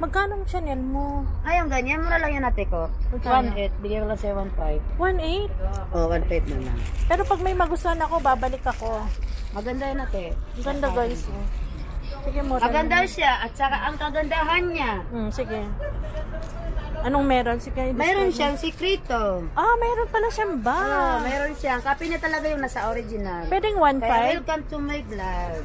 Magkano ang Chanel mo? Ay, ang ganyan. Mura lang yan ate ko. Magkano? 1.8. Bigyan ko lang siya 1.5. 1.8? Oh, 1.5 na lang. Pero pag may magustuhan ako, babalik ako. Maganda yan ate. Ang ganda guys. Oh. Sige mo. Maganda siya. At saka ang kagandahan niya. Sige. Anong meron? Sige, mayroon siyang sikrito. Ah, mayroon pala siyang bag. Mayroon siyang. Copy niya talaga yung nasa original. Pwedeng Kaya 1.5? welcome to my vlog.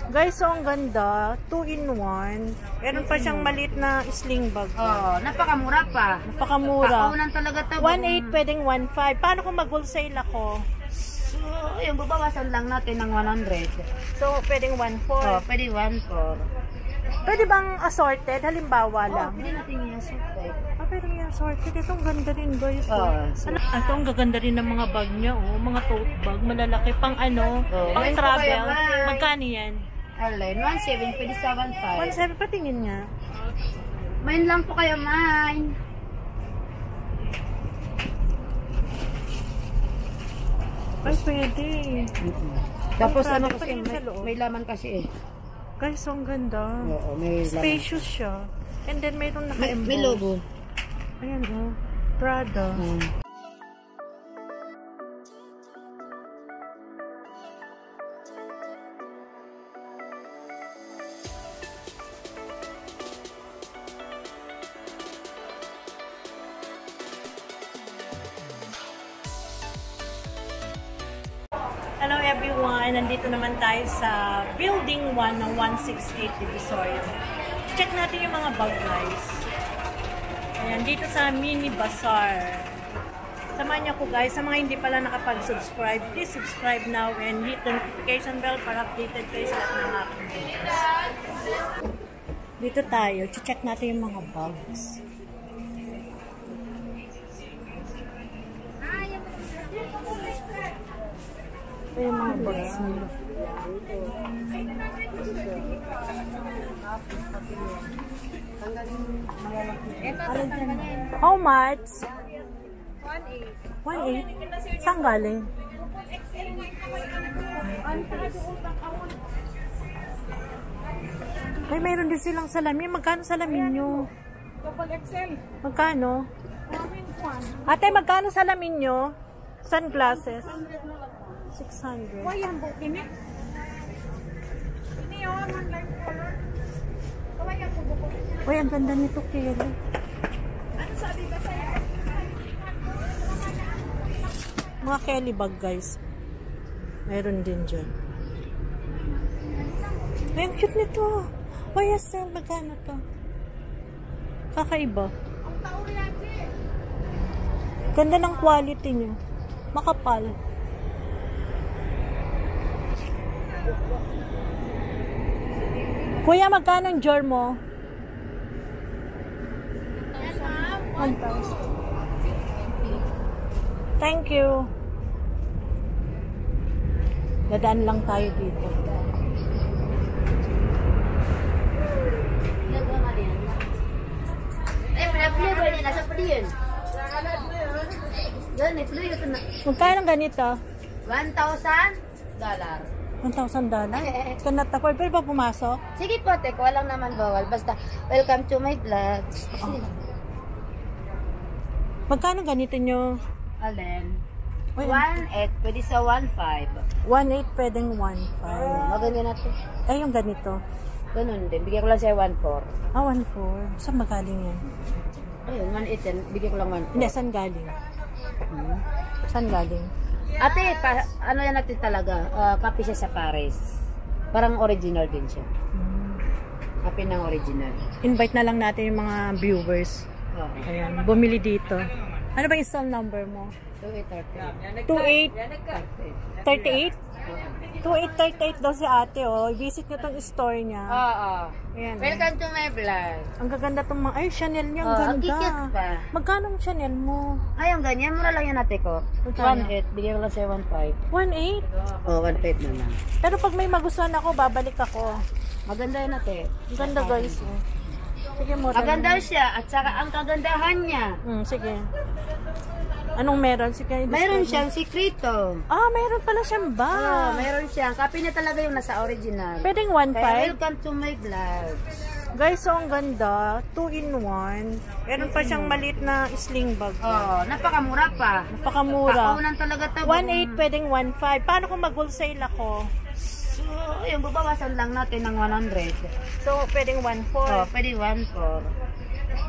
Guys, so ang ganda. 2-in-1. Meron pa siyang maliit na sling bag. Oh, napakamura pa. Napakamura. Kaunan talaga to. 1.8 pwedeng 1.5. Paano kung mag-wholesale ako? So, yung babawasan lang natin ng 100. So, pwedeng 1.4. Oh, pwede 1.4. Pwede bang assorted? Halimbawa lang. Pwede natin yung assorted. Pwede yung assorted. Ito ang ganda rin guys. So, Ito ang gaganda rin ng mga bag niya. Mga tote bag. Malalaki. Pang ano? Pang Guys, travel. bye. Magkano yan? Alin, 1.7, pwede sa 1.5. 1.7 patingin nga. Main lang po kayo, main. Ay, pwede. Tapos Ang ano sabi, kasi, patingin sa loob. may laman kasi eh. Guys, ang ganda. Oo, may laman. Spacious siya. And then mayroong naka-emboss. May logo. Ayan oh. Prada. Hello everyone! Nandito naman tayo sa Building 1 ng 168 Divisoria. Check natin yung mga bag guys. Ayan, dito sa Mini Bazaar. Samahan niyo ko guys, sa mga hindi pala nakapag-subscribe, please subscribe now and hit the notification bell para updated kayo sa lahat ng aking videos. Dito tayo, check natin yung mga bags. Ito yung mga bags nila. How much? 1.8. Saan galing? Ay, mayroon din silang salamin. Magkano salamin nyo? Magkano? Ate, magkano salamin nyo? Sunglasses? 600. Uy, ang ganda nito, Kelly. Mga Kelly bag, guys. Meron din dyan. Ay, ang cute nito. Uy, yes, magkano to? Kakaiba. Ganda ng quality niya. Makapal. Kuya, magkano ang jar mo? 1,000. Thank you. Dadaan lang tayo dito. Magkano ang ganito? $1,000. $1,000? Kanat afford. Pwede ba pumasok? Sige po, tek. Walang naman bawal. Basta, welcome to my vlog. Magkano ganito nyo? Alin? 1.8. Pwede sa 1.5. 1.8 pwedeng 1.5. Maganda na to. Eh, yung ganito. Ganun din. Bigyan ko lang siya 1.4. Ah, 1.4. Saan magaling yan? Ayun, 1.8 din. Bigyan ko lang 1.4. Hindi, saan galing? Saan galing? Ate, ano yan natin talaga? Copy siya sa Paris. Parang original din siya. Copy ng original. Invite na lang natin yung mga viewers. Ayan, bumili dito. Ano ba yung stall number mo? 2838? 2838 daw si ate, oh. I-visit nyo tong store niya. Oo. Ayan. Welcome to my vlog. Ang gaganda tong mga... Ay, Chanel niya. Ang ang ganda. kikit pa. Magkano ang Chanel mo? Ay, ang ganyan. Mura lang yan ate ko. Magkano? 1.8. Bigyan ko lang siya 1.5. 1.8? Oh, 1.5 na lang. Pero pag may magustuhan ako, babalik ako. Maganda yan ate. Ang ganda guys. Oh. Sige mo. Maganda siya. At saka ang kagandahan niya. Sige. Anong meron? Sige, mayroon siyang sikrito. Ah, mayroon pala siyang bag. Mayroon siyang. Copy niya talaga yung nasa original. Pwedeng Kaya 1.5? welcome to my vlog. Guys, so ang ganda. 2-in-1. Meron pa siyang maliit na sling bag. Oh, napakamura pa. Napakamura. Paunan talaga to. 1.8 pwedeng 1.5. Paano kung mag-wholesale ako? So, yung babawasan lang natin ng 100. So, pwedeng 1.4. Oh, pwede 1.4.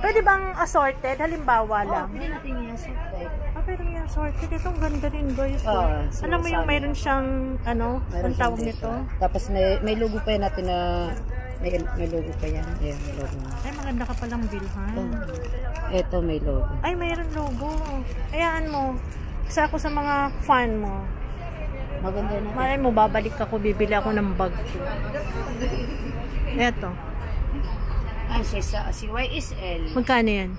Pwede bang assorted? Halimbawa lang. Pwede natin yung assorted. Pwede yung assorted. Ito ang ganda rin, guys. So, alam mo yung mayroon siyang, ano, ang tawag nito? Tapos may logo pa yan natin na, may logo pa yan. Ayan, may logo. Ay, maganda ka palang bilhan. Ito may logo. Ay, mayroon logo. Ayaan mo. Isa ako sa mga fan mo. Maganda na. Malay mo, babalik ako, bibili ako ng bag. Eto. Ay, si YSL. Magkano yan?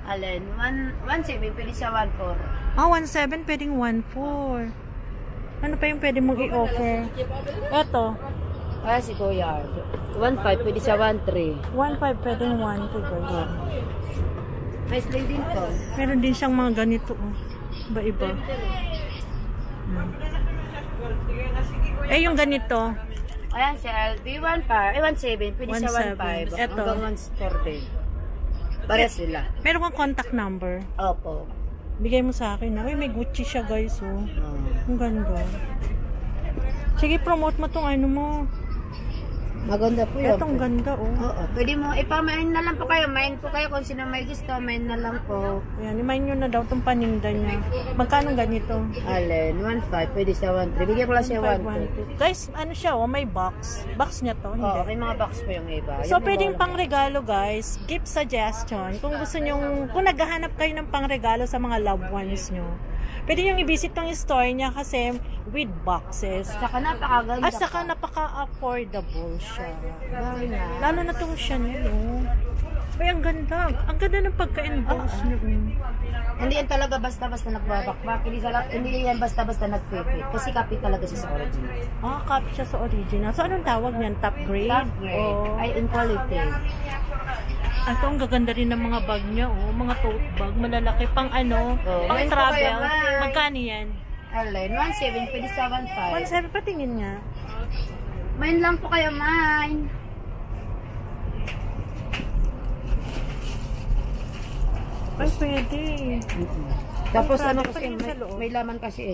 Alin, 1.7, pwede sa 1.4. 1.7, pwedeng 1.4. Ano pa yung pwede mong i-offer? Eto. Kaya si Goyard. 1.5, pwede sa 1.3. 1.5, pwedeng 1.2, guys. Nice lang din to. Meron din siyang mga ganito. Iba-iba. Eh, yung ganito. Ayan, si LB 1.7, pwede sa 1.5. Eto. Hanggang 1.4 din. Para sila. Meron kang contact number. Opo. Bigay mo sa akin. Uy, may Gucci siya, guys. Ang ganda. Sige, promote mo tong ano mo. Maganda po yun. Etong ganda, Oo. Pwede mo, ipamain na lang po kayo. Main po kayo kung sino may gusto. Main na lang po. Ayan, imain nyo na daw itong paninda niya. Magkano ganito? Alin, 1.5, pwede sa 1.3. Bigyan ko lang siya 1.2. Guys, ano siya, may box. Box niya to, hindi? Oo, may mga box po yung iba. So, pwedeng pangregalo, guys. Gift suggestion. Kung gusto nyo, kung naghahanap kayo ng pangregalo sa mga loved ones nyo, pwede nyo i-visit tong store niya kasi with boxes. Saka napakaganda. At saka napaka-affordable siya. Very nice. Lalo na itong Chanel, Ay, ang ganda. Ang ganda ng pagka-endorse niya. Hindi yan talaga basta-basta nagbabakbak. Hindi yan basta-basta nagpipit. Kasi copy talaga siya sa original. Copy siya sa original. So, anong tawag niyan? Top grade? Top grade. Ay, in quality. Ito, ang gaganda rin ng mga bag niya, Mga tote bag. Malalaki. Pang ano? Pang travel. Magkano yan? Alin, 1.7, pwede sa 1.5. 1.7, patingin niya. Main lang po kayo, main. Ay, pwede. Tapos Ay, ano product kasi, pa rin sa loob. may laman kasi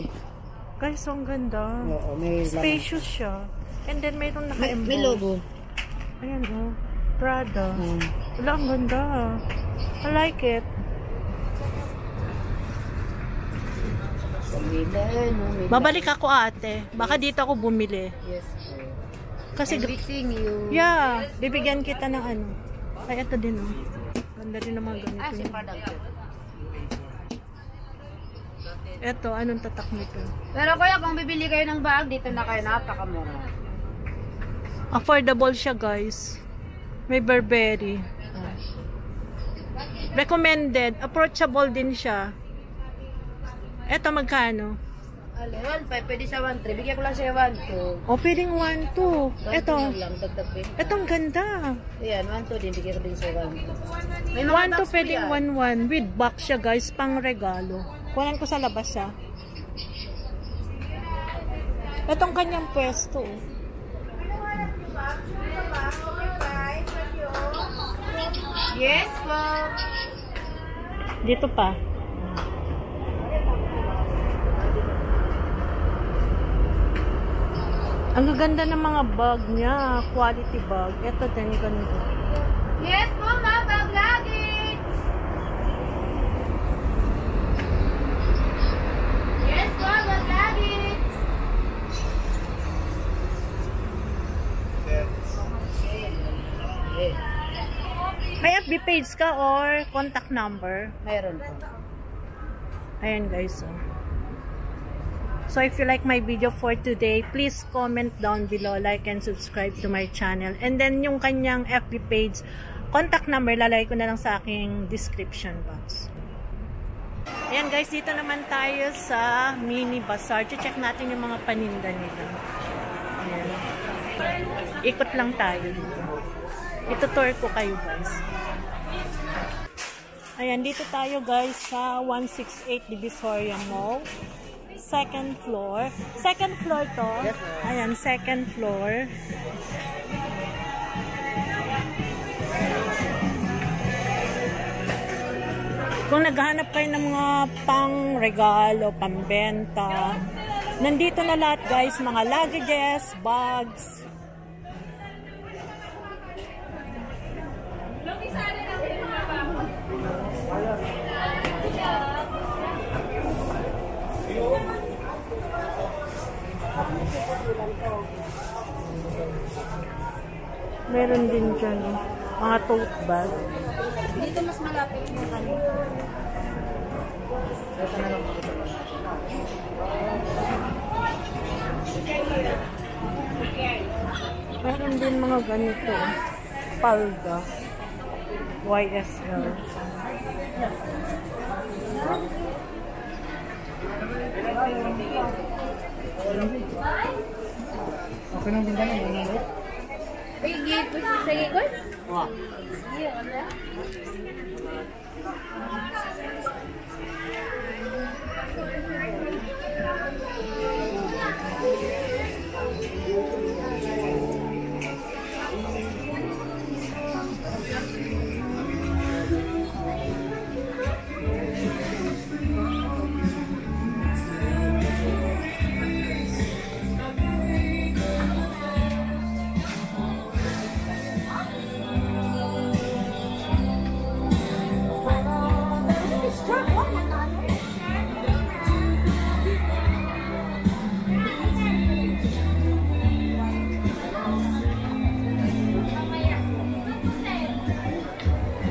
Guys, ang ganda. Oo, may laman. Spacious siya. And then, mayroong naka-emboss. May logo. Ayan, Prada. Wala, ang ganda. I like it. Babalik ako, ate. Baka dito ako bumili. Yes, Kasi, everything you... yeah, bibigyan kita ng ano. Ay, ito din, Ganda rin ng mga ganito. si product. Ito, anong tatak nito? Pero kuya, kung bibili kayo ng bag, dito na kayo, napakamura. Affordable siya, guys. May Burberry. Recommended. Approachable din siya. Ito, magkano? 1.5, pwede sa 1.3. Bigyan ko lang siya 1.2. Pwedeng 1.2. Ito. Itong ganda. Ayan, 1.2 din. Bigyan ko din siya 1.2. 1.2 pwedeng 1.1. With box siya, guys. Pang regalo. Kunan ko sa labas, Itong kanyang pwesto, Yes po. Dito pa. Ang gaganda ng mga bag niya. Quality bag. Ito din, ganito. Yes po, ma. Bag lagi. Yes po, bag lagi. May FB page ka or contact number? Mayroon po. Ayan, guys. So, if you like my video for today, please comment down below, like and subscribe to my channel. And then, yung kanyang FB page, contact number, lalagay ko na lang sa aking description box. Ayan, guys, dito naman tayo sa mini bazaar. Check natin yung mga paninda nila. Ayan. Ikot lang tayo dito. Itutour ko kayo, guys. Ayan, dito tayo, guys, sa 168 Divisoria Mall. Second floor. Second floor to. Yes, ayan, second floor. Kung naghahanap kayo ng mga pang-regalo, pambenta, nandito na lahat guys, mga luggages, bags. Meron din dyan, mga tote bag. Dito mas malapit yung ano. Meron din mga ganito. Palda. YSL. Okay nang bintang mo. Sige, sige ko. Wah.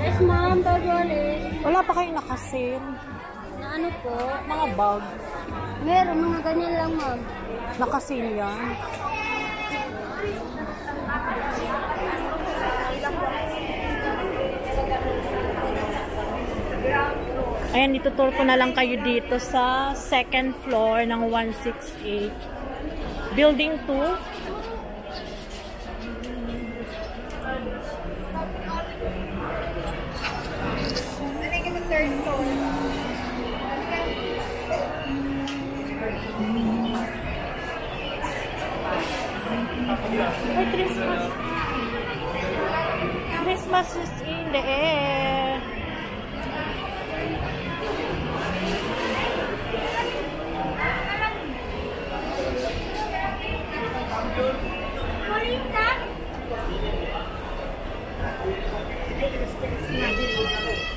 Yes, ma'am. Bagolis. Wala pa kayong nakasil. Na ano po? Mga bag. Meron, mga ganyan lang, ma'am. Nakasil yan. Ayan, itutur ko na lang kayo dito sa second floor ng 168. Building 2. Ay, Christmas. Christmas is in the air.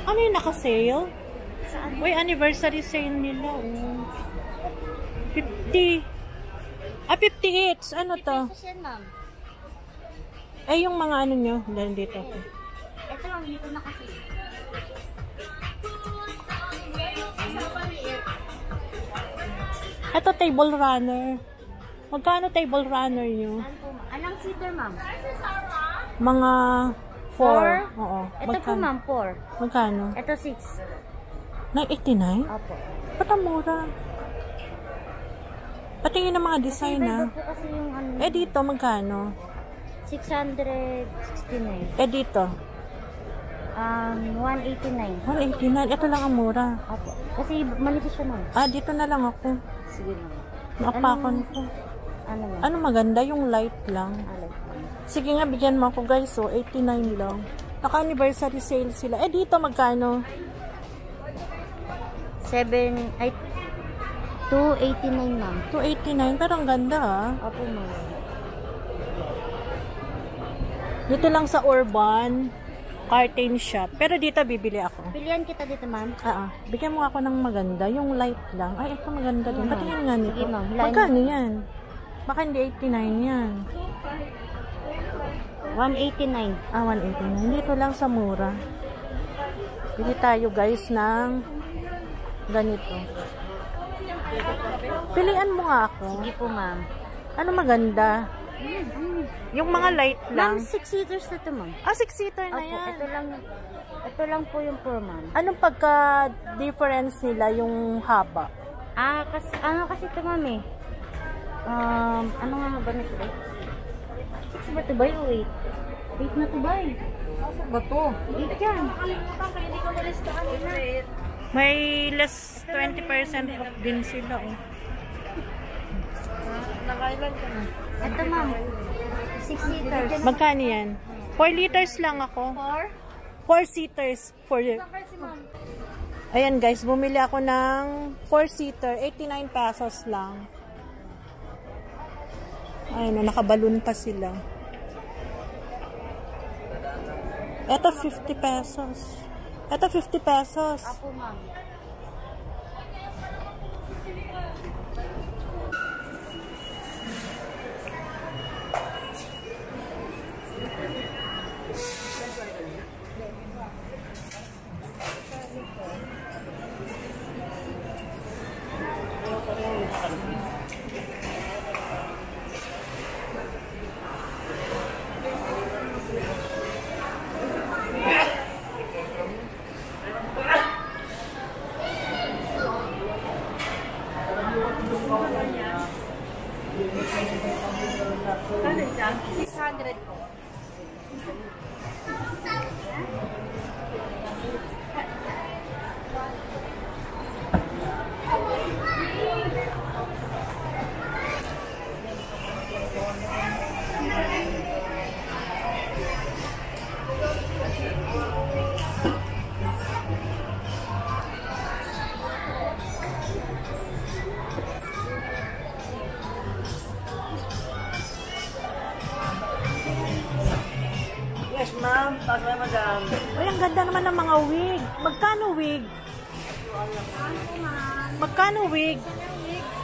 Ano yung naka-sale? Uy, anniversary sale nila. Oh. 50. Ah, 58. Ano to? Yan, ma'am. Eh, yung mga ano nyo. Dito. Ito lang, dito na kasi. Ito, table runner. Magkano table runner nyo? Anong seater, ma'am? Mga 4. Oo. Ito po, ma'am, 4. Magkano? Ito, 6. 989? Opo. Ba't ang mura? Patingin ng mga design, Iba ah. po kasi yung ano. Eh, dito, magkano? 669. Eh, dito. 189. 189. Ito lang ang mura. Opo. Kasi manipis siya, ma'am. Ah, dito na lang ako. Sige, ma'am. Maapakan ko. Ano, ma'am? Ano maganda? Yung light lang. Alay. Sige nga, bigyan mo ako guys. So, 89 lang. Naka-anniversary sale sila. Eh, dito magkano? 289, ma'am. 289. Pero ang ganda, ah. Opo, ma'am. Dito lang sa Urban Curtain Shop. Pero dito bibili ako. Pilihan kita dito, ma'am. Bigyan mo ako ng maganda. Yung light lang. Ay, ito maganda din. Patingin nga nito. Sige, ma'am. Magkano yan? Baka hindi 89 yan. 189. 189. Dito lang sa mura. Bili tayo guys ng ganito. Pilian mo nga ako. Sige po, ma'am. Ano maganda? Yung mga light Ma'am, lang. 6-seaters na ito, ma'am. 6-seater na Opo, yan. ito lang po yung 4, ma'am. Anong pagka-difference nila yung haba? Kasi ito, ma'am, eh. Ano nga ba na ito, 6 ba ito ba yung 8? 8 na ito ba, eh? Asa ba to? 8 yan. May less 20% off din sila. Oh. Nakailan ka na? Ito, ma'am. 6-seaters. Magkano yan? 4 liters lang ako. 4? 4 seaters. 4. Ayan guys, bumili ako ng 4-seater, 89 pesos lang. Ayun, nakabalon pa sila. Ito 50 pesos. Ito 50 pesos. Apo, ma'am. Ano siya? 600 po. Yes, ma'am. Pasok na, madam. Uy, ang ganda naman ng mga wig. Magkano wig? Magkano wig?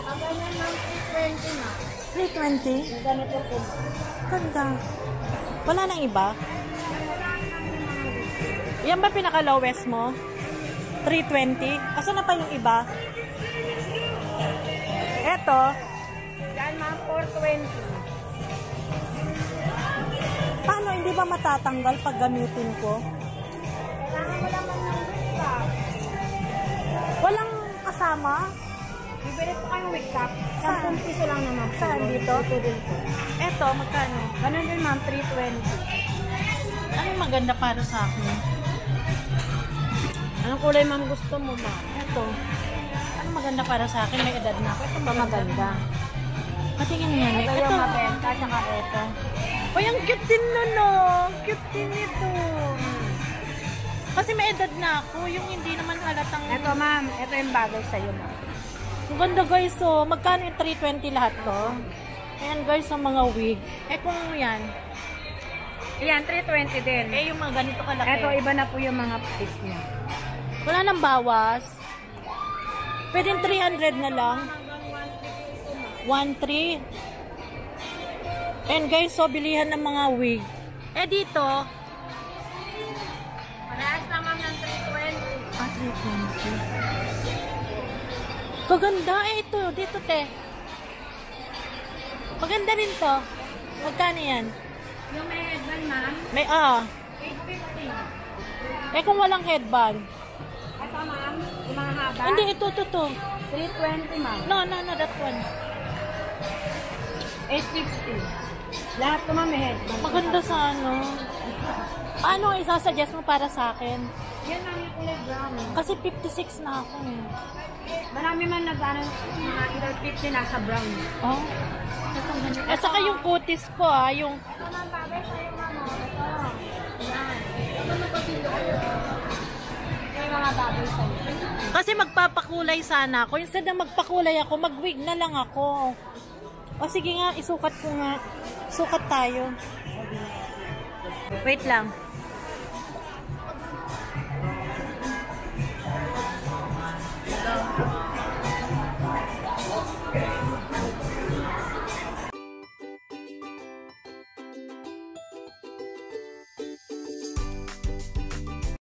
Ang ganyan ng 320 na. 320? Yung ganito po. Ganda. Wala nang iba? Yan ba pinaka-lowest mo? 320? Asa na pa yung iba? Eto. Yan, ma'am, 420. Paano? Hindi ba matatanggal pag gamitin ko? Kailangan mo lang ng wig cap. Walang kasama? Bibili po kayong wig cap. Saan? 10 piso lang naman. Saan? Dito? Dito din po. Eto, magkano? Ganun din, ma'am, 320. Anong maganda para sa akin? Anong kulay, ma'am, gusto mo, ma'am? Eto. Anong maganda para sa akin? May edad na ako. Ito Ito maganda. Patingin nga. Ito yung mabenta, tsaka ito. Uy, ang cute din nun, no? Cute din ito. Kasi may edad na ako. Yung hindi naman halatang... Ito, ma'am, ito yung bagay sa'yo, ma'am. Ang ganda, guys. So, magkano yung 320 lahat to? Ayan, guys, ang mga wig. Eh, kung yan. Ayan, 320 din. Eh, yung mga ganito kalaki. Ito, iba na po yung mga piece niya. Wala nang bawas. Pwede 300 na lang. 1.3. And guys, so bilihan ng mga wig. Eh dito, Parehas na, ma'am, ng 320. 320. Kaganda. Eh ito, dito te. Maganda rin to. Magkano yan? Yung may headband, ma'am, May 850. Eh kung walang headband. Ito, ma'am, yung mga haba. Hindi, ito. 320, ma'am. No, that one. 850. Lahat ko, ma'am, may headband. Maganda sa ano. Ano ang isasuggest mo para sa akin? Yan lang yung kulay brown. Kasi 56 na ako eh. Marami man nag-ano, mga either 50 nasa brown. Oh. Itong ganito. Eh, saka yung kutis ko yung... Ito, ma'am, bagay sa'yo, ma'am. Ito. Yan. Ito yung mga bagay sa'yo. Kasi magpapakulay sana ako. Instead na magpakulay ako, mag-wig na lang ako. O sige nga, isukat ko nga. Sukat tayo. Wait lang.